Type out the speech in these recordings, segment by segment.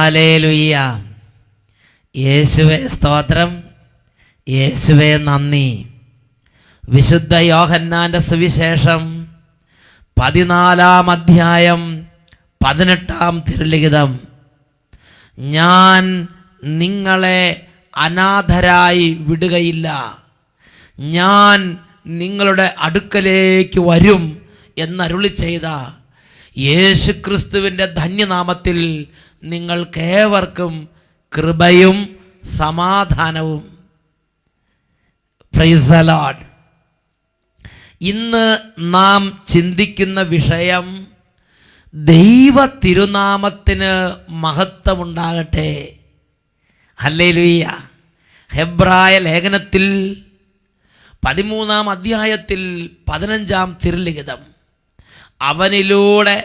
Hallelujah. യേശുവേ സ്തോത്രം, യേശുവേ നന്ദി. വിശുദ്ധ യോഹന്നാന്റെ സുവിശേഷം 14-ാം അധ്യായം 18-ാം തിരുലിഖിതം. ഞാൻ നിങ്ങളെ അനാഥരായി വിടുകയില്ല, ഞാൻ നിങ്ങളുടെ അടുക്കലേക്ക് വരും എന്നരുളി ചെയ്ത യേശുക്രിസ്തുവിൻ്റെ ധന്യനാമത്തിൽ നിങ്ങൾക്കേവർക്കും കൃപയും സമാധാനവും. Praise the Lord. ഇന്ന് നാം ചിന്തിക്കുന്ന വിഷയം ദൈവ തിരുനാമത്തിന് മഹത്വമുണ്ടാകട്ടെ. ഹല്ലേലൂയ. ഹെബ്രായ ലേഖനത്തിൽ 13-ാം അധ്യായത്തിൽ 15-ാം തിരുലിഖിതം. അവനിലൂടെ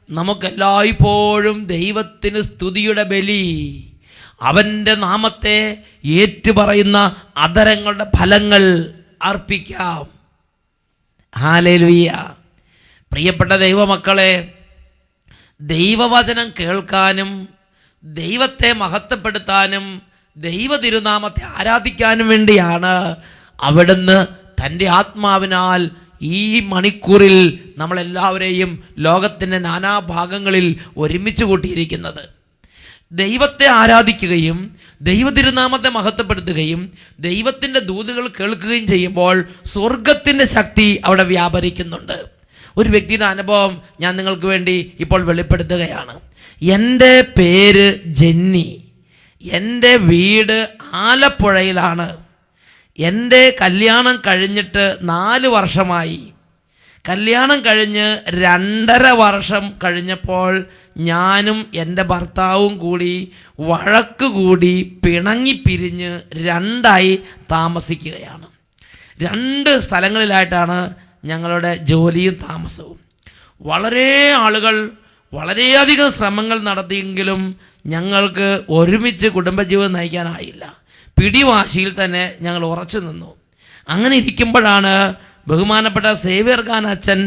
നമുക്കെല്ലായ്പ്പോഴും ദൈവത്തിന് സ്തുതിയുടെ ബലി, അവൻ്റെ നാമത്തെ ഏറ്റുപറയുന്ന അധരങ്ങളുടെ ഫലങ്ങൾ അർപ്പിക്കാം. ഹല്ലേലൂയ. പ്രിയപ്പെട്ട ദൈവമക്കളെ, ദൈവവചനം കേൾക്കാനും ദൈവത്തെ മഹത്വപ്പെടുത്താനും ദൈവ തിരുനാമത്തെ ആരാധിക്കാനും വേണ്ടിയാണ് അവിടുന്ന് തൻ്റെ ആത്മാവിനാൽ ഈ മണിക്കൂറിൽ നമ്മളെല്ലാവരെയും ലോകത്തിൻ്റെ നാനാഭാഗങ്ങളിൽ ഒരുമിച്ച് കൂട്ടിയിരിക്കുന്നത്. ദൈവത്തെ ആരാധിക്കുകയും ദൈവ തിരുനാമത്തെ മഹത്വപ്പെടുത്തുകയും ദൈവത്തിൻ്റെ ദൂതുകൾ കേൾക്കുകയും ചെയ്യുമ്പോൾ സ്വർഗത്തിൻ്റെ ശക്തി അവിടെ വ്യാപരിക്കുന്നുണ്ട്. ഒരു വ്യക്തിയുടെ അനുഭവം ഞാൻ നിങ്ങൾക്ക് വേണ്ടി ഇപ്പോൾ വെളിപ്പെടുത്തുകയാണ്. എൻ്റെ പേര് ജെന്നി, എൻ്റെ വീട് ആലപ്പുഴയിലാണ്. എൻ്റെ കല്യാണം കഴിഞ്ഞിട്ട് 4 വർഷമായി. കല്യാണം കഴിഞ്ഞ് 2.5 വർഷം കഴിഞ്ഞപ്പോൾ ഞാനും എൻ്റെ ഭർത്താവും കൂടി വഴക്ക് കൂടി പിണങ്ങിപ്പിരിഞ്ഞ് 2ആയി താമസിക്കുകയാണ്. 2 സ്ഥലങ്ങളിലായിട്ടാണ് ഞങ്ങളുടെ ജോലിയും താമസവും. വളരെ ആളുകൾ വളരെയധികം ശ്രമങ്ങൾ നടത്തിയെങ്കിലും ഞങ്ങൾക്ക് ഒരുമിച്ച് കുടുംബജീവിതം നയിക്കാനായില്ല. പിടിവാശിയിൽ തന്നെ ഞങ്ങൾ ഉറച്ചു നിന്നു. അങ്ങനെ ഇരിക്കുമ്പോഴാണ് ബഹുമാനപ്പെട്ട സേവ്യർ ഖാൻ അച്ഛൻ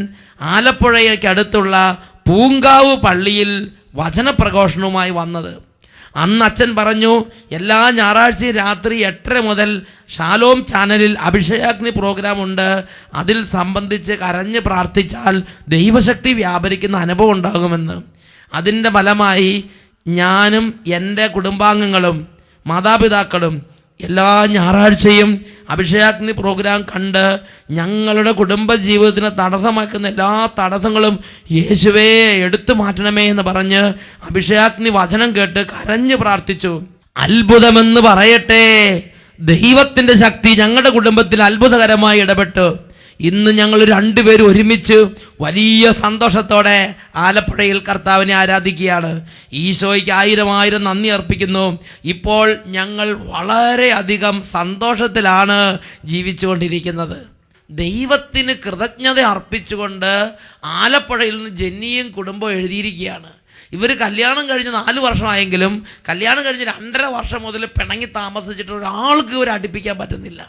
ആലപ്പുഴയ്ക്ക് അടുത്തുള്ള പൂങ്കാവ് പള്ളിയിൽ വചനപ്രഘോഷണവുമായി വന്നത്. അന്ന് അച്ഛൻ പറഞ്ഞു, എല്ലാ ഞായറാഴ്ചയും രാത്രി 8:30 മുതൽ ഷാലോം ചാനലിൽ അഭിഷേകാഗ്നി പ്രോഗ്രാം ഉണ്ട്, അതിൽ സംബന്ധിച്ച് കരഞ്ഞ് പ്രാർത്ഥിച്ചാൽ ദൈവശക്തി വ്യാപരിക്കുന്ന അനുഭവം ഉണ്ടാകുമെന്ന്. അതിൻ്റെ ഫലമായി ഞാനും എൻ്റെ കുടുംബാംഗങ്ങളും മാതാപിതാക്കളും എല്ലാ ഞായറാഴ്ചയും അഭിഷേകാഗ്നി പ്രോഗ്രാം കണ്ട് ഞങ്ങളുടെ കുടുംബജീവിതത്തിന് തടസ്സമാക്കുന്ന എല്ലാ തടസ്സങ്ങളും യേശുവേ എടുത്തു മാറ്റണമേ എന്ന് പറഞ്ഞ് അഭിഷേകാഗ്നി വചനം കേട്ട് കരഞ്ഞ് പ്രാർത്ഥിച്ചു. അത്ഭുതമെന്ന് പറയട്ടെ, ദൈവത്തിൻ്റെ ശക്തി ഞങ്ങളുടെ കുടുംബത്തിൽ അത്ഭുതകരമായി ഇടപെട്ടു. ഇന്ന് ഞങ്ങൾ 2 പേരും ഒരുമിച്ച് വലിയ സന്തോഷത്തോടെ ആലപ്പുഴയിൽ കർത്താവിനെ ആരാധിക്കുകയാണ്. ഈശോയ്ക്ക് 1000 നന്ദി അർപ്പിക്കുന്നു. ഇപ്പോൾ ഞങ്ങൾ വളരെയധികം സന്തോഷത്തിലാണ് ജീവിച്ചുകൊണ്ടിരിക്കുന്നത്. ദൈവത്തിന് കൃതജ്ഞത അർപ്പിച്ചുകൊണ്ട് ആലപ്പുഴയിൽ നിന്ന് ജെന്നിയും കുടുംബം എഴുതിയിരിക്കുകയാണ്. ഇവർ കല്യാണം കഴിഞ്ഞ് 4 വർഷമായെങ്കിലും കല്യാണം കഴിഞ്ഞ് 2.5 വർഷം മുതൽ പിണങ്ങി താമസിച്ചിട്ട് ഒരാൾക്ക് ഇവർ അടുപ്പിക്കാൻ പറ്റുന്നില്ല.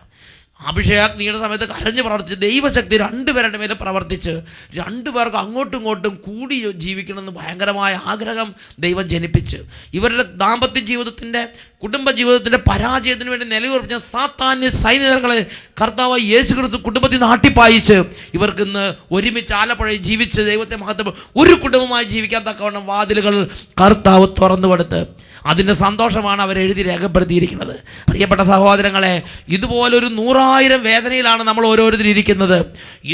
അഭിഷേകാഗ്നിയുടെ സമയത്ത് കരഞ്ഞ് പ്രവർത്തിച്ച് ദൈവശക്തി 2 പേരുടെ മേലെ പ്രവർത്തിച്ച് 2 പേർക്ക് അങ്ങോട്ടും ഇങ്ങോട്ടും കൂടി ജീവിക്കണമെന്ന് ഭയങ്കരമായ ആഗ്രഹം ദൈവം ജനിപ്പിച്ച് ഇവരുടെ ദാമ്പത്യ ജീവിതത്തിൻ്റെ കുടുംബജീവിതത്തിൻ്റെ പരാജയത്തിന് വേണ്ടി നിലയുറപ്പിച്ച സാത്താന്യ സൈനികങ്ങളെ കർത്താവ് യേശുക്രിസ്തു കുടുംബത്തിൽ നാട്ടിപ്പായിച്ച് ഇവർക്കിന്ന് ഒരുമിച്ച് ആലപ്പുഴയിൽ ജീവിച്ച് ദൈവത്തെ മഹത്വം ഒരു കുടുംബമായി ജീവിക്കാൻ തക്കവണ്ണം വാതിലുകൾ കർത്താവ് തുറന്നു കൊടുത്ത് അതിൻ്റെ സന്തോഷമാണ് അവരെഴുതി രേഖപ്പെടുത്തിയിരിക്കുന്നത്. പ്രിയപ്പെട്ട സഹോദരങ്ങളെ, ഇതുപോലൊരു 100,000 വേദനയിലാണ് നമ്മൾ ഓരോരുത്തരും ഇരിക്കുന്നത്.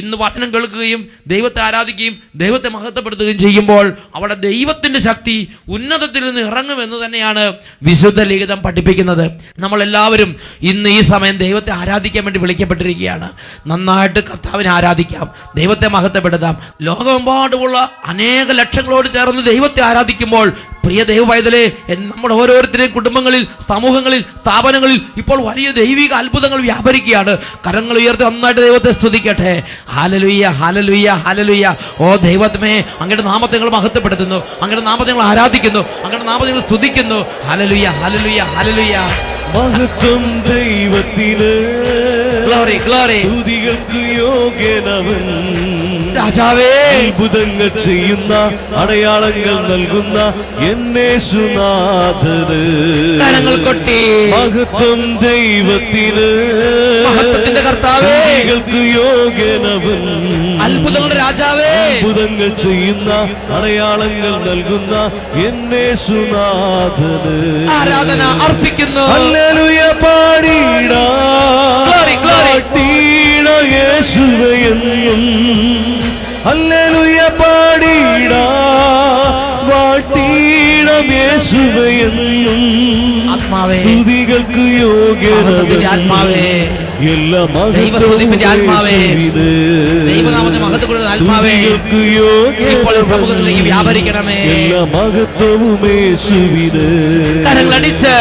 ഇന്ന് വചനം കേൾക്കുകയും ദൈവത്തെ ആരാധിക്കുകയും ദൈവത്തെ മഹത്വപ്പെടുത്തുകയും ചെയ്യുമ്പോൾ അവിടെ ദൈവത്തിൻ്റെ ശക്തി ഉന്നതത്തിൽ നിന്ന് ഇറങ്ങുമെന്ന് തന്നെയാണ് വിശുദ്ധ ലിഖിതം പഠിപ്പിക്കുന്നത്. നമ്മളെല്ലാവരും ഇന്ന് ഈ സമയം ദൈവത്തെ ആരാധിക്കാൻ വേണ്ടി വിളിക്കപ്പെട്ടിരിക്കുകയാണ്. നന്നായിട്ട് കർത്താവിനെ ആരാധിക്കാം, ദൈവത്തെ മഹത്വപ്പെടുത്താം. ലോകമെമ്പാടുമുള്ള അനേക ലക്ഷങ്ങളോട് ചേർന്ന് ദൈവത്തെ ആരാധിക്കുമ്പോൾ പ്രിയ ദൈവപൈതലേ, നമ്മുടെ ഓരോരുത്തരുടെയും കുടുംബങ്ങളിൽ, സമൂഹങ്ങളിൽ, സ്ഥാപനങ്ങളിൽ ഇപ്പോൾ വലിയ ദൈവിക അത്ഭുതങ്ങൾ വ്യാപരിക്കുകയാണ്. കരങ്ങൾ ഉയർത്തി നന്നായിട്ട് ദൈവത്തെ സ്തുതിക്കട്ടെ. Hallelujah, hallelujah, hallelujah. ഓ ദൈവമേ, അങ്ങയുടെ നാമത്തെ ഞങ്ങൾ മഹത്വപ്പെടുത്തുന്നു, അങ്ങയുടെ നാമത്തെ ഞങ്ങൾ ആരാധിക്കുന്നു, അങ്ങയുടെ നാമത്തെ ഞങ്ങൾ സ്തുതിക്കുന്നു. Hallelujah, hallelujah, hallelujah. മഹത്വം ദൈവത്തിന്. Glory glory. സ്തുതികൾക്ക് യോഗ്യനവൻ രാജാവേ, അത്ഭുതങ്ങൾ ചെയ്യുന്ന അടയാളങ്ങൾ നൽകുന്ന യേശുനാഥന് കരങ്ങൾ കൊട്ടി മഹത്വം ദൈവത്തിന്. മഹത്വത്തിന്റെ കർത്താവേ, സ്തുതികൾക്ക് യോഗ്യനവൻ അത്ഭുതങ്ങളുടെ രാജാവേ, അത്ഭുതങ്ങൾ ചെയ്യുന്ന അടയാളങ്ങൾ നൽകുന്ന യേശുനാഥന് ആരാധന അർപ്പിക്കുന്നു. ഹല്ലേലൂയ പാടിടാ ഗ്ലോറി ഗ്ലോറി. പാടിട യേശുവെന്നും ഹല്ലേലൂയ പാടിടാ വാട്ടിടം യേശുവെന്നും. ആത്മാവേ, സ്തുതികൾക്ക് യോഗ്യനവൻ ആത്മാവേ, എല്ലാ ദൈവസ്തുതിപ്പിന്റെ ആത്മാവേ, ദൈവനാമത്തെ മഹത്വപ്പെടുന്ന ആത്മാവേ, ഇപ്പോൾ സമൂഹത്തിലേക്ക് വ്യാപരിക്കണമേ. എല്ലാ മഹത്വവും യേശുവിന്. കരങ്ങളടിച്ച്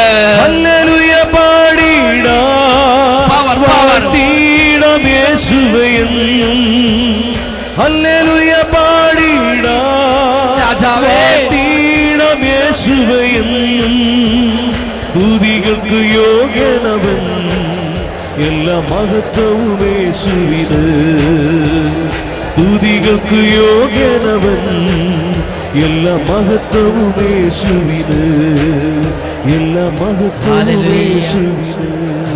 ഹല്ലേലൂയ പാടിടാ പവർ പവർ. വാട്ടിടം യേശുവെന്നും ഹല്ലേലൂയ പാടിടാ രാജാവേ, വാട്ടിടം യേശുവെന്നും. സ്തുതികൾക്ക് യോഗ്യനവൻ എല്ലാ മഹത്വവും യേശുവിന്. സ്തുതികൾക്ക് യോഗ്യനവൻ എല്ലാ മഹത്വവും യേശുവിന്. എല്ലാ മഹത്വവും യേശുവിന്.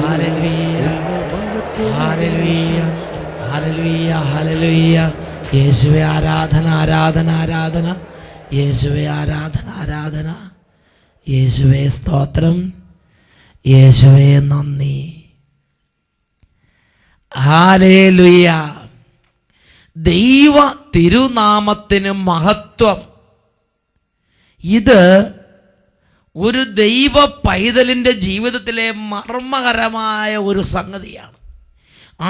Hallelujah, hallelujah, hallelujah, hallelujah. യേശുവേ ആരാധന, ആരാധന, ആരാധന. യേശുവേ ആരാധന, ആരാധന. യേശുവേ സ്തോത്രം, യേശുവേ നന്ദി. ഹല്ലേലൂയ. ദൈവ തിരുനാമത്തിന് മഹത്വം. ഇത് ഒരു ദൈവ പൈതലിൻ്റെ ജീവിതത്തിലെ മർമ്മകരമായ ഒരു സംഗതിയാണ്.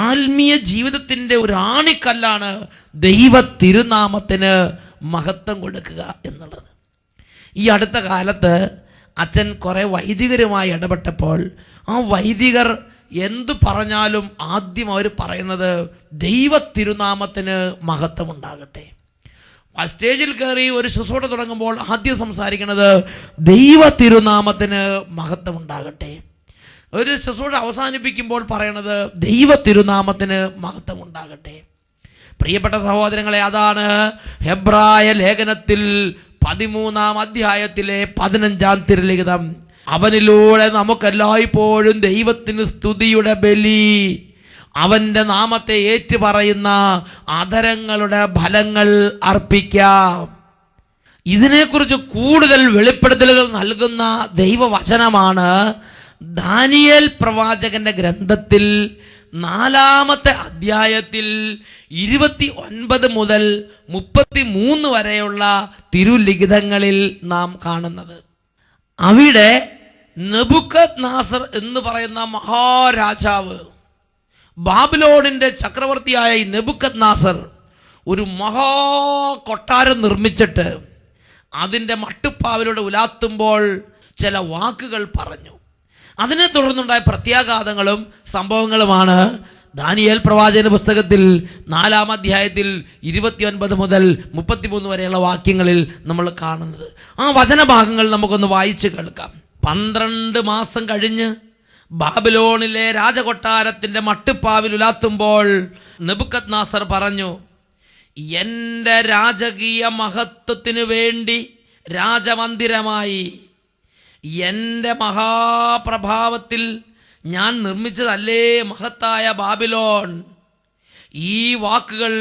ആത്മീയ ജീവിതത്തിൻ്റെ ഒരു ആണിക്കല്ലാണ് ദൈവ തിരുനാമത്തിന് മഹത്വം കൊടുക്കുക എന്നുള്ളത്. ഈ അടുത്ത കാലത്ത് അച്ഛൻ കുറേ വൈദികരുമായി ഇടപെട്ടപ്പോൾ ആ വൈദികർ എന്തു പറഞ്ഞാലും ആദ്യം അവർ പറയുന്നത് ദൈവ തിരുനാമത്തിന് മഹത്വം ഉണ്ടാകട്ടെ. സ്റ്റേജിൽ കയറി ഒരു ശുശ്രൂഷ തുടങ്ങുമ്പോൾ ആദ്യം സംസാരിക്കുന്നത് ദൈവ തിരുനാമത്തിന് മഹത്വം ഉണ്ടാകട്ടെ. ഒരു ശുശ്രൂഷ അവസാനിപ്പിക്കുമ്പോൾ പറയണത് ദൈവ തിരുനാമത്തിന് മഹത്വം ഉണ്ടാകട്ടെ. പ്രിയപ്പെട്ട സഹോദരങ്ങളെ, അതാണ് ഹെബ്രായ ലേഖനത്തിൽ 13-ാം അധ്യായത്തിലെ 15-ാം തിരുലിഖിതം. അവനിലൂടെ നമുക്കെല്ലായ്പ്പോഴും ദൈവത്തിന് സ്തുതിയുടെ ബലി, അവൻ്റെ നാമത്തെ ഏറ്റുപറയുന്ന അധരങ്ങളുടെ ഫലങ്ങൾ അർപ്പിക്കാം. ഇതിനെക്കുറിച്ച് കൂടുതൽ വെളിപ്പെടുത്തലുകൾ നൽകുന്ന ദൈവവചനമാണ് ദാനിയേൽ പ്രവാചകന്റെ ഗ്രന്ഥത്തിൽ 4-ാമത്തെ അധ്യായത്തിൽ 29 മുതൽ 33 വരെയുള്ള തിരുലിഖിതങ്ങളിൽ നാം കാണുന്നത്. അവിടെ നെബൂഖദ്നേസർ എന്ന് പറയുന്ന മഹാരാജാവ്, ബാബിലോണിൻ്റെ ചക്രവർത്തിയായ ഈ നെബൂഖദ്നേസർ ഒരു മഹാ കൊട്ടാരം നിർമ്മിച്ചിട്ട് അതിൻ്റെ മട്ടുപ്പാവിലൂടെ ഉലാത്തുമ്പോൾ ചില വാക്കുകൾ പറഞ്ഞു. അതിനെ തുടർന്നുണ്ടായ പ്രത്യാഘാതങ്ങളും സംഭവങ്ങളുമാണ് ദാനിയേൽ പ്രവാചകന്റെ പുസ്തകത്തിൽ 4-ാം അധ്യായത്തിൽ 29 മുതൽ 33 വരെയുള്ള വാക്യങ്ങളിൽ നമ്മൾ കാണുന്നത്. ആ വചനഭാഗങ്ങൾ നമുക്കൊന്ന് വായിച്ച് കേൾക്കാം. 12 മാസം കഴിഞ്ഞ് ബാബിലോണിലെ രാജകൊട്ടാരത്തിൻ്റെ മട്ടുപ്പാവിൽ ഉലാത്തുമ്പോൾ നെബൂഖദ്നേസർ പറഞ്ഞു, എൻ്റെ രാജകീയ മഹത്വത്തിനു വേണ്ടി രാജമന്ദിരമായി എൻ്റെ മഹാപ്രഭാവത്തിൽ ഞാൻ നിർമ്മിച്ചതല്ലേ മഹത്തായ ബാബിലോൺ. ഈ വാക്കുകൾ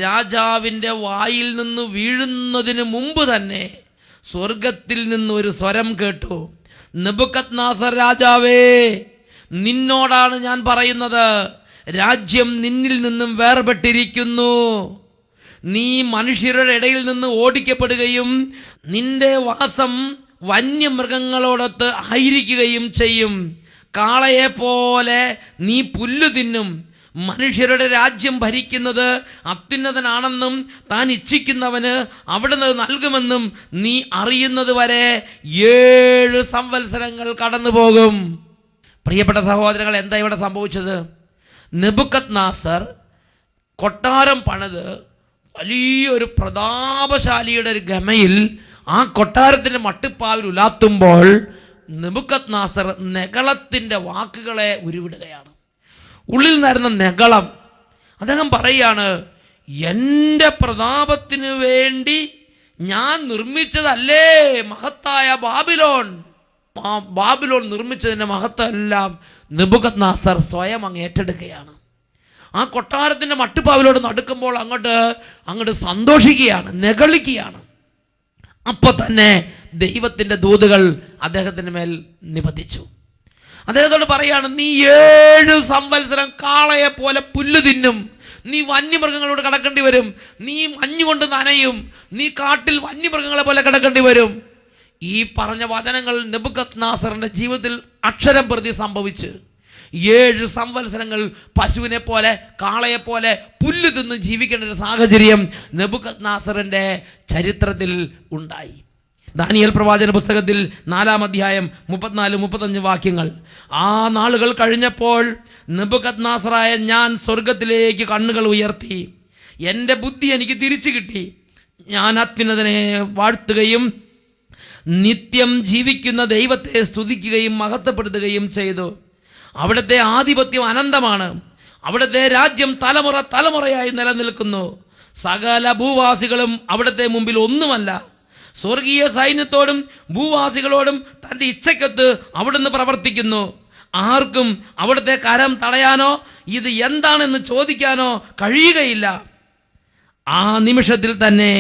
രാജാവിൻ്റെ വായിൽ നിന്ന് വീഴുന്നതിന് മുമ്പ് തന്നെ സ്വർഗത്തിൽ നിന്ന് ഒരു സ്വരം കേട്ടു, നെബൂഖദ്നേസർ രാജാവേ, നിന്നോടാണ് ഞാൻ പറയുന്നത്. രാജ്യം നിന്നിൽ നിന്നും വേർപെട്ടിരിക്കുന്നു. നീ മനുഷ്യരുടെ ഇടയിൽ നിന്ന് ഓടിക്കപ്പെടുകയും നിന്റെ വാസം വന്യമൃഗങ്ങളോടൊത്ത് ആയിരിക്കുകയും ചെയ്യും. കാളയെപ്പോലെ നീ പുല്ലു തിന്നും. മനുഷ്യരുടെ രാജ്യം ഭരിക്കുന്നത് അത്യുന്നതനാണെന്നും താൻ ഇച്ഛിക്കുന്നവന് അവിടുന്ന് നൽകുമെന്നും നീ അറിയുന്നത് വരെ 7 സംവത്സരങ്ങൾ കടന്നു പോകും. പ്രിയപ്പെട്ട സഹോദരങ്ങൾ, എന്താ ഇവിടെ സംഭവിച്ചത്? നെബൂഖദ്നേസർ കൊട്ടാരം പണിത് വലിയൊരു പ്രതാപശാലിയുടെ ഒരു ഗമയിൽ ആ കൊട്ടാരത്തിൻ്റെ മട്ടുപ്പാവിൽ ഉലാത്തുമ്പോൾ നെബൂഖദ്നേസർ നെഗളത്തിൻ്റെ വാക്കുകളെ ഉരുവിടുകയാണ്. ഉള്ളിൽ നിന്നായിരുന്ന നെഗളം. അദ്ദേഹം പറയാണ്, എൻ്റെ പ്രതാപത്തിന് വേണ്ടി ഞാൻ നിർമ്മിച്ചതല്ലേ മഹത്തായ ബാബിലോൺ. ആ ബാബിലോൺ നിർമ്മിച്ചതിൻ്റെ മഹത്വം എല്ലാം നെബൂഖദ്നേസർ സ്വയം അങ്ങ് ഏറ്റെടുക്കുകയാണ്. ആ കൊട്ടാരത്തിൻ്റെ മട്ടുപ്പാവിലോട് നടക്കുമ്പോൾ അങ്ങോട്ട് സന്തോഷിക്കുകയാണ്, നെകളിക്കുകയാണ്. അപ്പോൾ തന്നെ ദൈവത്തിൻ്റെ ദൂതുകൾ അദ്ദേഹത്തിൻ്റെ മേൽ നിബന്ധിച്ചു. അദ്ദേഹത്തോട് പറയാണ്, നീ 7 സംവത്സരം കാളയെ പോലെ പുല്ല് തിന്നും, നീ വന്യമൃഗങ്ങളോട് കിടക്കേണ്ടി വരും, നീ മഞ്ഞുകൊണ്ട് നനയും, നീ കാട്ടിൽ വന്യമൃഗങ്ങളെ പോലെ കിടക്കേണ്ടി വരും. ഈ പറഞ്ഞ വചനങ്ങൾ നെബൂഖദ്നേസറിന്റെ ജീവിതത്തിൽ അക്ഷരം പ്രതി സംഭവിച്ച് 7 സംവത്സരങ്ങൾ പശുവിനെ പോലെ കാളയെ പോലെ പുല്ല് തിന്ന് ജീവിക്കേണ്ട ഒരു സാഹചര്യം നെബൂഖദ്നേസറിന്റെ ചരിത്രത്തിൽ ഉണ്ടായി. ദാനിയേൽ പ്രവാചന പുസ്തകത്തിൽ 4-ാം അധ്യായം 34-35 വാക്യങ്ങൾ. ആ നാളുകൾ കഴിഞ്ഞപ്പോൾ നെബൂഖദ്നേസറായ ഞാൻ സ്വർഗത്തിലേക്ക് കണ്ണുകൾ ഉയർത്തി, എൻ്റെ ബുദ്ധി എനിക്ക് തിരിച്ചു കിട്ടി. ഞാൻ അത്യുന്നതനെ വാഴ്ത്തുകയും നിത്യം ജീവിക്കുന്ന ദൈവത്തെ സ്തുതിക്കുകയും മഹത്വപ്പെടുത്തുകയും ചെയ്തു. അവിടുത്തെ ആധിപത്യം അനന്തമാണ്, അവിടുത്തെ രാജ്യം തലമുറ തലമുറയായി നിലനിൽക്കുന്നു. സകല ഭൂവാസികളും അവിടുത്തെ മുമ്പിൽ ഒന്നുമല്ല. സ്വർഗീയ സൈന്യത്തോടും ഭൂവാസികളോടും തൻ്റെ ഇച്ഛയ്ക്കൊത്ത് അവിടുന്ന് പ്രവർത്തിക്കുന്നു. ആർക്കും അവിടുത്തെ കരം തടയാനോ ഇത് എന്താണെന്ന് ചോദിക്കാനോ കഴിയുകയില്ല. ആ നിമിഷത്തിൽ തന്നെ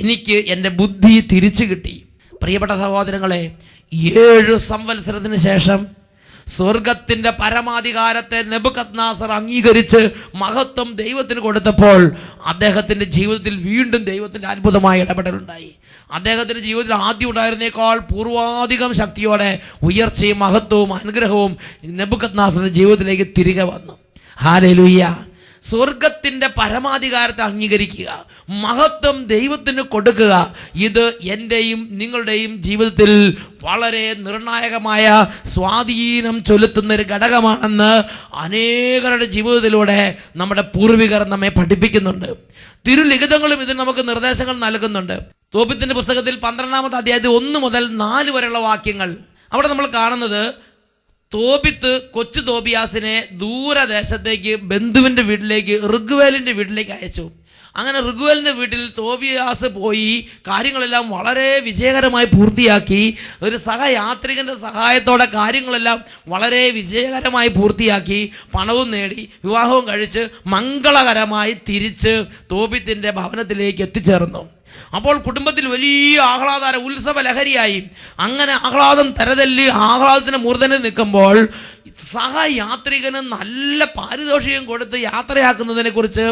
എനിക്ക് എൻ്റെ ബുദ്ധി തിരിച്ചു കിട്ടി. പ്രിയപ്പെട്ട സഹോദരങ്ങളെ, 7 സംവത്സരത്തിന് ശേഷം സ്വർഗത്തിന്റെ പരമാധികാരത്തെ നെബൂഖദ്നേസർ അംഗീകരിച്ച് മഹത്വം ദൈവത്തിന് കൊടുത്തപ്പോൾ അദ്ദേഹത്തിന്റെ ജീവിതത്തിൽ വീണ്ടും ദൈവത്തിന്റെ അത്ഭുതമായ ഇടപെടലുണ്ടായി. അദ്ദേഹത്തിന്റെ ജീവിതത്തിൽ ആദ്യം ഉണ്ടായിരുന്നേക്കാൾ പൂർവാധികം ശക്തിയോടെ ഉയർച്ചയും മഹത്വവും അനുഗ്രഹവും നെബൂഖദ്നേസറിന്റെ ജീവിതത്തിലേക്ക് തിരികെ വന്നു. ഹല്ലേലൂയ. സ്വർഗത്തിന്റെ പരമാധികാരത്തെ അംഗീകരിക്കുക, മഹത്വം ദൈവത്തിന് കൊടുക്കുക, ഇത് എൻ്റെയും നിങ്ങളുടെയും ജീവിതത്തിൽ വളരെ നിർണായകമായ സ്വാധീനം ചെലുത്തുന്ന ഒരു ഘടകമാണെന്ന് അനേകരുടെ ജീവിതത്തിലൂടെ നമ്മുടെ പൂർവികർ നമ്മെ പഠിപ്പിക്കുന്നുണ്ട്. തിരുലിഖിതങ്ങളും ഇതിന് നമുക്ക് നിർദ്ദേശങ്ങൾ നൽകുന്നുണ്ട്. തോബിത്തിന്റെ പുസ്തകത്തിൽ 12-ാമത്തെ അധ്യായത്തിൽ 1 മുതൽ 4 വരെയുള്ള വാക്യങ്ങൾ, അവിടെ നമ്മൾ കാണുന്നത് തോബിത്ത് കൊച്ചു തോബിയാസിനെ ദൂരദേശത്തേക്ക് ബന്ധുവിൻ്റെ വീട്ടിലേക്ക് ഋഗ്വേലിൻ്റെ വീട്ടിലേക്ക് അയച്ചു. അങ്ങനെ ഋഗ്വേലിൻ്റെ വീട്ടിൽ തോബിയാസ് പോയി കാര്യങ്ങളെല്ലാം വളരെ വിജയകരമായി പൂർത്തിയാക്കി. ഒരു സഹയാത്രികൻ്റെ സഹായത്തോടെ കാര്യങ്ങളെല്ലാം വളരെ വിജയകരമായി പൂർത്തിയാക്കി, പണവും നേടി, വിവാഹവും കഴിച്ച് മംഗളകരമായി തിരിച്ച് തോബിത്തിൻ്റെ ഭവനത്തിലേക്ക് എത്തിച്ചേർന്നു. അപ്പോൾ കുടുംബത്തിൽ വലിയ ആഹ്ലാദ ഉത്സവ ലഹരിയായി. അങ്ങനെ ആഹ്ലാദം തരതല്ലി ആഹ്ലാദത്തിന് മൂർധനം നിൽക്കുമ്പോൾ സഹയാത്രികന് നല്ല പാരിതോഷികം കൊടുത്ത് യാത്രയാക്കുന്നതിനെ കുറിച്ച്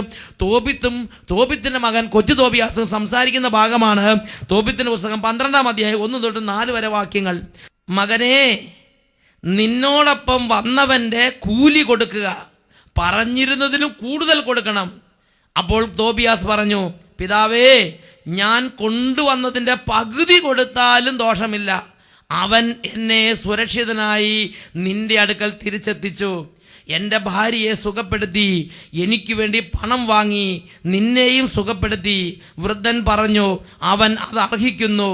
തോബിത്തിന്റെ മകൻ കൊച്ചു തോബിയാസും സംസാരിക്കുന്ന ഭാഗമാണ് തോബിത്തിന്റെ പുസ്തകം 12-ാം അധ്യായം 1 തൊട്ട് 4 വരെ വാക്യങ്ങൾ. മകനെ, നിന്നോടൊപ്പം വന്നവന്റെ കൂലി കൊടുക്കുക, പറഞ്ഞിരുന്നതിലും കൂടുതൽ കൊടുക്കണം. അപ്പോൾ തോബിയാസ് പറഞ്ഞു, പിതാവേ, ഞാൻ കൊണ്ടുവന്നതിൻ്റെ പകുതി കൊടുത്താലും ദോഷമില്ല. അവൻ എന്നെ സുരക്ഷിതനായി നിന്റെ അടുക്കൽ തിരിച്ചെത്തിച്ചു, എൻ്റെ ഭാര്യയെ സുഖപ്പെടുത്തി, എനിക്ക് വേണ്ടി പണം വാങ്ങി, നിന്നെയും സുഖപ്പെടുത്തി. വൃദ്ധൻ പറഞ്ഞു, അവൻ അത് അർഹിക്കുന്നു.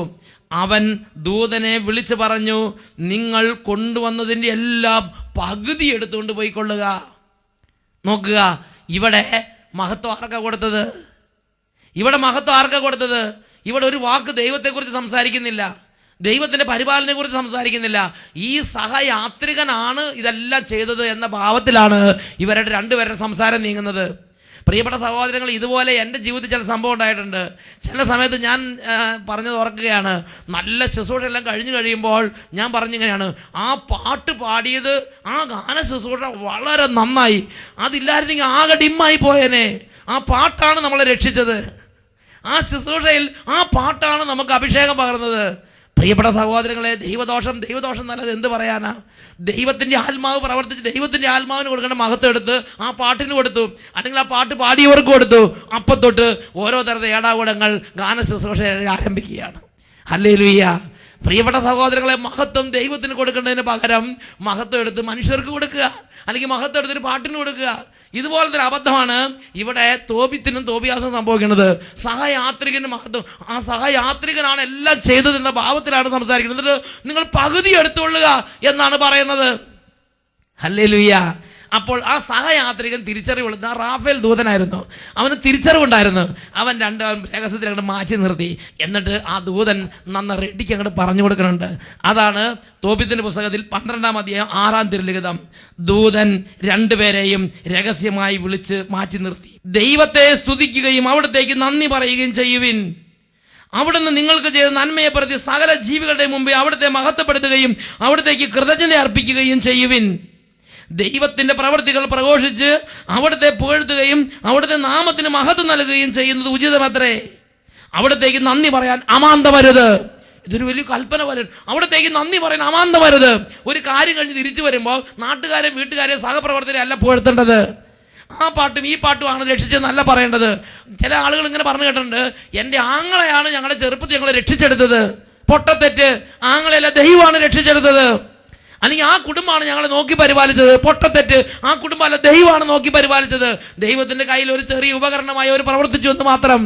അവൻ ദൂതനെ വിളിച്ചു പറഞ്ഞു, നിങ്ങൾ കൊണ്ടുവന്നതിൻ്റെ എല്ലാം പകുതി എടുത്തുകൊണ്ട് പോയിക്കൊള്ളുക. നോക്കുക, ഇവിടെ മഹത്വം ആർക്കാ കൊടുത്തത്? ഇവിടെ ഒരു വാക്ക് ദൈവത്തെക്കുറിച്ച് സംസാരിക്കുന്നില്ല, ദൈവത്തിൻ്റെ പരിപാലനയെക്കുറിച്ച് സംസാരിക്കുന്നില്ല. ഈ സഹയാത്രികനാണ് ഇതെല്ലാം ചെയ്തത് എന്ന ഭാവത്തിലാണ് ഇവരുടെ രണ്ടുപേരുടെ സംസാരം നീങ്ങുന്നത്. പ്രിയപ്പെട്ട സഹോദരങ്ങൾ, ഇതുപോലെ എൻ്റെ ജീവിതത്തിൽ ചില സംഭവം ഉണ്ടായിട്ടുണ്ട്. ചില സമയത്ത് ഞാൻ പറഞ്ഞത് ഓർക്കുകയാണ്, നല്ല ശുശ്രൂഷ എല്ലാം കഴിഞ്ഞു കഴിയുമ്പോൾ ഞാൻ പറഞ്ഞിങ്ങനെയാണ്, ആ പാട്ട് പാടിയത്, ആ ഗാന ശുശ്രൂഷ വളരെ നന്നായി, അതില്ലായിരുന്നെങ്കിൽ ആകെ ഡിമ്മായി പോയേനെ. ആ പാട്ടാണ് നമ്മളെ രക്ഷിച്ചത്, ആ ശുശ്രൂഷയിൽ ആ പാട്ടാണ് നമുക്ക് അഭിഷേകം പകർന്നത്. പ്രിയപ്പെട്ട സഹോദരങ്ങളെ, ദൈവദോഷം നല്ലത് എന്ത് പറയാനാ? ദൈവത്തിൻ്റെ ആത്മാവ് പ്രവർത്തിച്ച് ദൈവത്തിൻ്റെ ആത്മാവിന് കൊടുക്കേണ്ട മഹത്വം എടുത്ത് ആ പാട്ടിന് കൊടുത്തു, അല്ലെങ്കിൽ ആ പാട്ട് പാടിയവർക്ക് കൊടുത്തു. അപ്പം തൊട്ട് ഓരോ തരത്തെ ഏടാകൂടങ്ങൾ ഗാന ശുശ്രൂഷ ആരംഭിക്കുകയാണ്. ഹല്ലേലൂയ. പ്രിയപ്പെട്ട സഹോദരങ്ങളെ, മഹത്വം ദൈവത്തിന് കൊടുക്കേണ്ടതിന് പകരം മഹത്വം എടുത്ത് മനുഷ്യർക്ക് കൊടുക്കുക, അല്ലെങ്കിൽ മഹത്വം എടുത്തൊരു പാട്ടിന് കൊടുക്കുക. ഇതുപോലത്തെ ഒരു അബദ്ധമാണ് ഇവിടെ തോബിത്തിനും തോബിയാസും സംഭവിക്കുന്നത്. സഹയാത്രികന് മഹത്വം, ആ സഹയാത്രികനാണ് എല്ലാം ചെയ്തതെന്ന ഭാവത്തിലാണ് സംസാരിക്കുന്നത്. എന്നിട്ട് നിങ്ങൾ പകുതി എടുത്തുകൊള്ളുക എന്നാണ് പറയുന്നത്. ഹല്ലേലൂയ. അപ്പോൾ ആ സഹയാത്രികൻ തിരിച്ചറിവുള്ളത് ആ റാഫേൽ ദൂതനായിരുന്നു. അവന് തിരിച്ചറിവുണ്ടായിരുന്നു. അവൻ രഹസ്യത്തിൽ അങ്ങോട്ട് മാറ്റി നിർത്തി. എന്നിട്ട് ആ ദൂതൻ നന്ന റെഡിക്ക് അങ്ങോട്ട് പറഞ്ഞു കൊടുക്കുന്നുണ്ട്. അതാണ് തോബിത്തിന്റെ പുസ്തകത്തിൽ 12-ാം അധ്യായം 6-ാം തിരുലിഖിതം. ദൂതൻ രണ്ടുപേരെയും രഹസ്യമായി വിളിച്ച് മാറ്റി നിർത്തി. ദൈവത്തെ സ്തുതിക്കുകയും അവിടത്തേക്ക് നന്ദി പറയുകയും ചെയ്യുവിൻ. അവിടുന്ന് നിങ്ങൾക്ക് ചെയ്ത നന്മയെ പ്രതി സകല ജീവികളുടെ മുമ്പേ അവിടുത്തെ മഹത്വപ്പെടുത്തുകയും അവിടത്തേക്ക് കൃതജ്ഞത അർപ്പിക്കുകയും ചെയ്യുവിൻ. ദൈവത്തിന്റെ പ്രവൃത്തികൾ പ്രഘോഷിച്ച് അവിടുത്തെ പുകഴ്ത്തുകയും അവിടുത്തെ നാമത്തിന് മഹത്വം നൽകുകയും ചെയ്യുന്നത് ഉചിതമത്രേ. അവിടത്തേക്ക് നന്ദി പറയാൻ അമാന്തമരുത്. ഇതൊരു വലിയ കൽപ്പന പോലെ. അവിടത്തേക്ക് നന്ദി പറയാൻ അമാന്തമരുത്. ഒരു കാര്യം കഴിഞ്ഞ് തിരിച്ചു വരുമ്പോൾ നാട്ടുകാരെ, വീട്ടുകാരെ, സഹപ്രവർത്തകരെ അല്ല പുകഴ്ത്തേണ്ടത്. ആ പാട്ടും ഈ പാട്ടുമാണ് രക്ഷിച്ചതെന്നല്ല പറയേണ്ടത്. ചില ആളുകൾ ഇങ്ങനെ പറഞ്ഞു കേട്ടിട്ടുണ്ട്, എൻ്റെ ആങ്ങളെയാണ് ഞങ്ങളുടെ ചെറുപ്പത്തിൽ ഞങ്ങളെ രക്ഷിച്ചെടുത്തത്. പൊട്ടത്തെറ്റ്. ആങ്ങളെയല്ല, ദൈവമാണ് രക്ഷിച്ചെടുത്തത്. അല്ലെങ്കിൽ ആ കുടുംബമാണ് ഞങ്ങളെ നോക്കി പരിപാലിച്ചത്. പൊട്ടത്തെറ്റ്. ആ കുടുംബമല്ല, ദൈവമാണ് നോക്കി പരിപാലിച്ചത്. ദൈവത്തിന്റെ കയ്യിൽ ഒരു ചെറിയ ഉപകരണമായി അവർ പ്രവർത്തിച്ചു എന്ന് മാത്രം.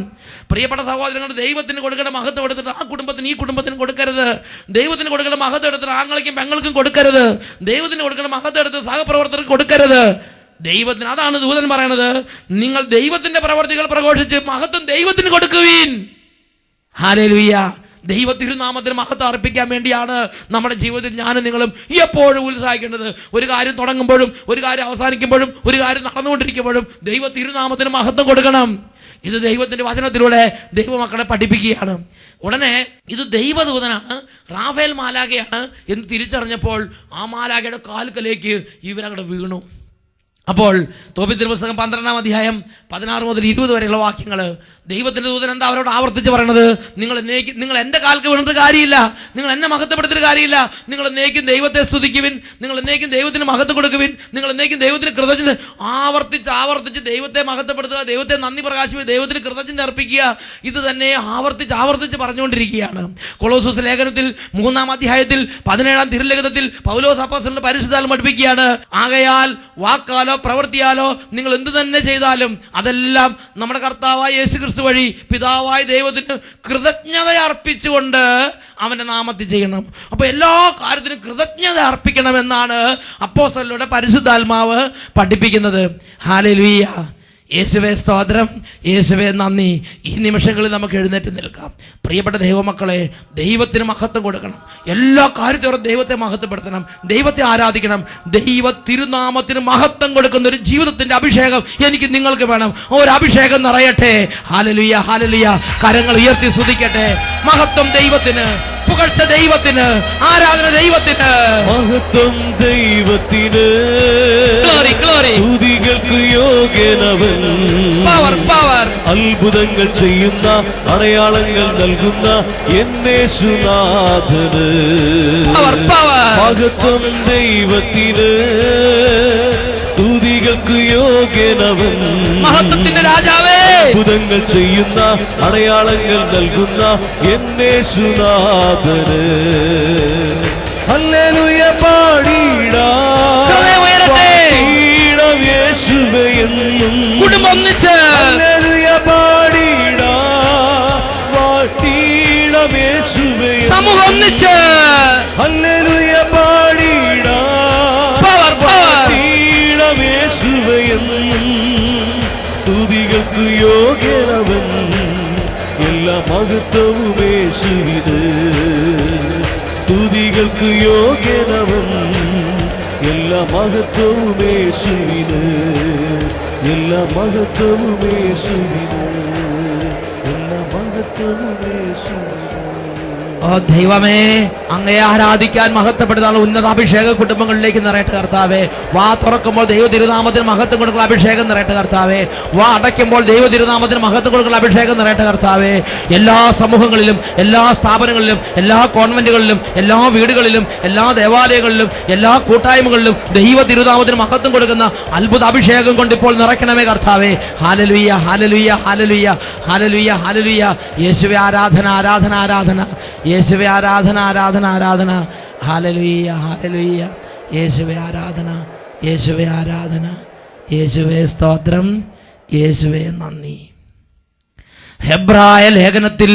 പ്രിയപ്പെട്ട സഹോദരങ്ങൾ, ദൈവത്തിന് കൊടുക്കേണ്ട മഹത്വം എടുത്തിട്ട് ആ കുടുംബത്തിന്, ഈ കുടുംബത്തിന് കൊടുക്കരുത്. ദൈവത്തിന് കൊടുക്കേണ്ട മഹത്വം എടുത്തിട്ട് ആങ്ങളയ്ക്കും പെങ്ങൾക്കും കൊടുക്കരുത്. ദൈവത്തിന് കൊടുക്കേണ്ട മഹത്വം എടുത്ത് സഹപ്രവർത്തകർക്ക് കൊടുക്കരുത്. ദൈവത്തിന്, അതാണ് ദൂതൻ പറയണത്, നിങ്ങൾ ദൈവത്തിന്റെ പ്രവർത്തികൾ പ്രഘോഷിച്ച് മഹത്വം ദൈവത്തിന് കൊടുക്കുവീൻ. ഹല്ലേലൂയ. ദൈവ തിരുനാമത്തിന് മഹത്വം അർപ്പിക്കാൻ വേണ്ടിയാണ് നമ്മുടെ ജീവിതത്തിൽ ഞാനും നിങ്ങളും എപ്പോഴും ഉത്സാഹിക്കേണ്ടത്. ഒരു കാര്യം തുടങ്ങുമ്പോഴും ഒരു കാര്യം അവസാനിക്കുമ്പോഴും ഒരു കാര്യം നടന്നുകൊണ്ടിരിക്കുമ്പോഴും ദൈവ തിരുനാമത്തിന് മഹത്വം കൊടുക്കണം. ഇത് ദൈവത്തിന്റെ വചനത്തിലൂടെ ദൈവമക്കളെ പഠിപ്പിക്കുകയാണ്. ഉടനെ ഇത് ദൈവദൂതനാണ്, റാഫേൽ മാലാഖയാണ് എന്ന് തിരിച്ചറിഞ്ഞപ്പോൾ ആ മാലാഖയുടെ കാൽക്കലേക്ക് ഇവരങ്ങോട്ട് വീണു. അപ്പോൾ തോബിത്തിന്റെ പുസ്തകം 12-ാം അധ്യായം 16 മുതൽ 20 വരെയുള്ള വാക്യങ്ങൾ, ദൈവത്തിന്റെ ദൂതൻ എന്താ അവരോട് ആവർത്തിച്ച് പറയണത്? നിങ്ങൾ എൻ്റെ കാൽക്ക് വീണിട്ട് കാര്യമില്ല, നിങ്ങൾ എന്നെ മഹത്വപ്പെടുത്തിയിട്ട് കാര്യമില്ല. നിങ്ങൾ എന്നേക്കും ദൈവത്തെ സ്തുതിക്കുവിൻ, നിങ്ങൾ എന്നേക്കും ദൈവത്തിന് മഹത്വം കൊടുക്കുവിൻ, നിങ്ങൾ എന്നേക്കും ദൈവത്തിന് കൃതജ്ഞത ആവർത്തിച്ച് ദൈവത്തെ മഹത്വപ്പെടുത്തുക, ദൈവത്തെ നന്ദി പ്രകാശിപ്പിക്കുക, ദൈവത്തിന് കൃതജ്ഞത അർപ്പിക്കുക. ഇത് തന്നെ ആവർത്തിച്ച് പറഞ്ഞുകൊണ്ടിരിക്കുകയാണ്. കൊളോസോസ് ലേഖനത്തിൽ 3-ാം അധ്യായത്തിൽ 17-ാം തിരുലിഖിതത്തിൽ പൗലോസ് അപ്പോസ്തലൻ പരിശുദ്ധാത്മാവ് പഠിപ്പിക്കുകയാണ്, ആകയാൽ വാക്കാലോ പ്രവൃത്തിയാലോ നിങ്ങൾ എന്ത് തന്നെ ചെയ്താലും അതെല്ലാം നമ്മുടെ കർത്താവായ യേശുക്രിസ്തു വഴി പിതാവായ ദൈവത്തിന് കൃതജ്ഞത അർപ്പിച്ചുകൊണ്ട് അവന്റെ നാമത്തിൽ ചെയ്യണം. അപ്പൊ എല്ലാ കാര്യത്തിനും കൃതജ്ഞത അർപ്പിക്കണമെന്നാണ് അപ്പോസ്തലരുടെ പരിശുദ്ധാത്മാവ് പഠിപ്പിക്കുന്നത്. ഹല്ലേലൂയ. യേശുവേ സ്തോത്രം, യേശുവേ നന്ദി. ഈ നിമിഷങ്ങളിൽ നമുക്ക് എഴുന്നേറ്റ് നിൽക്കാം. പ്രിയപ്പെട്ട ദൈവമക്കളെ, ദൈവത്തിന് മഹത്വം കൊടുക്കണം. എല്ലാ കാര്യത്തോടും ദൈവത്തെ മഹത്വപ്പെടുത്തണം, ദൈവത്തെ ആരാധിക്കണം. ദൈവ തിരുനാമത്തിന് മഹത്വം കൊടുക്കുന്ന ഒരു ജീവിതത്തിന്റെ അഭിഷേകം എനിക്ക് നിങ്ങൾക്ക് വേണം. ഒരു അഭിഷേകം നിറയട്ടെ. Hallelujah, hallelujah. കരങ്ങൾ ഉയർത്തി സ്തുതിക്കട്ടെ. മഹത്വം ദൈവത്തിന്, പുകഴ്ച ദൈവത്തിന്, ആരാധന ദൈവത്തിന്, മഹത്വം ദൈവത്തിന്, ഗ്ലോറി ഗ്ലോറി. സ്തുതികൾക്ക് യോഗ്യനവൻ, പവർ പവർ. അത്ഭുതങ്ങൾ ചെയ്യുന്ന, അടയാളങ്ങൾ നൽകുന്ന യേശുനാഥന് പവർ പവർ. മഹത്വം ദൈവത്തിന്, സ്തുതികൾക്ക് യോഗ്യനവൻ, മഹത്വത്തിന്റെ രാജാവേ, അത്ഭുതങ്ങൾ ചെയ്യുന്ന, അടയാളങ്ങൾ നൽകുന്ന യേശുനാഥന് ഹല്ലേലൂയ പാടിടാം. യേശുവേ എന്നും കുടുംബം ഒന്നിച്ച് ഹല്ലേലൂയ പാടിടാം. വാഴ്ത്തിടാം യേശുവേ, സമൂഹം ഒന്നിച്ച് ഹല്ലേലൂയ പാടിടാം. Power power. യേശുവേ എന്നും സ്തുതികൾക്ക് യോഗ്യനവൻ, എല്ലാ മഹത്വവും യേശുവിന്, സ്തുതികൾക്ക് യോഗ്യനവൻ, എല്ലാ മഹത്വവും യേശുവിന്, എല്ലാ മഹത്വവും യേശുവിന്, എല്ലാ മഹത്വവും യേശുവിന്. ഓ ദൈവമേ, അങ്ങയെ ആരാധിക്കാൻ മഹത്വപ്പെടുത്താനുള്ള ഉന്നത അഭിഷേകം കുടുംബങ്ങളിലേക്ക് നിറയട്ടെ കർത്താവേ. വാ തുറക്കുമ്പോൾ ദൈവ തിരുനാമത്തിന് മഹത്വം കൊടുക്കുന്ന അഭിഷേകം നിറയട്ടെ കർത്താവേ. വാ അടയ്ക്കുമ്പോൾ ദൈവ തിരുനാമത്തിന് മഹത്വം കൊടുക്കുന്ന അഭിഷേകം നിറയട്ടെ കർത്താവേ. എല്ലാ സമൂഹങ്ങളിലും, എല്ലാ സ്ഥാപനങ്ങളിലും, എല്ലാ കോൺവെന്റുകളിലും, എല്ലാ വീടുകളിലും, എല്ലാ ദേവാലയങ്ങളിലും, എല്ലാ കൂട്ടായ്മകളിലും ദൈവ തിരുനാമത്തിന് മഹത്വം കൊടുക്കുന്ന അത്ഭുത അഭിഷേകം കൊണ്ട് ഇപ്പോൾ നിറയ്ക്കണമേ കർത്താവേ. Hallelujah, hallelujah, hallelujah, hallelujah, hallelujah. യേശുവേ ആരാധന, ആരാധന, ആരാധന. യേശുവേ ആരാധന, ആരാധന, ആരാധന. Hallelujah, hallelujah. യേശുവേ ആരാധന, യേശുവേ ആരാധന, യേശുവേ സ്തോത്രം, യേശുവേ നന്ദി. ഹെബ്രായ ലേഖനത്തിൽ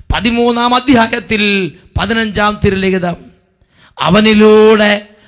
13-ാം അധ്യായത്തിൽ 15-ാം തിരുലിഖിതം, അവനിലൂടെ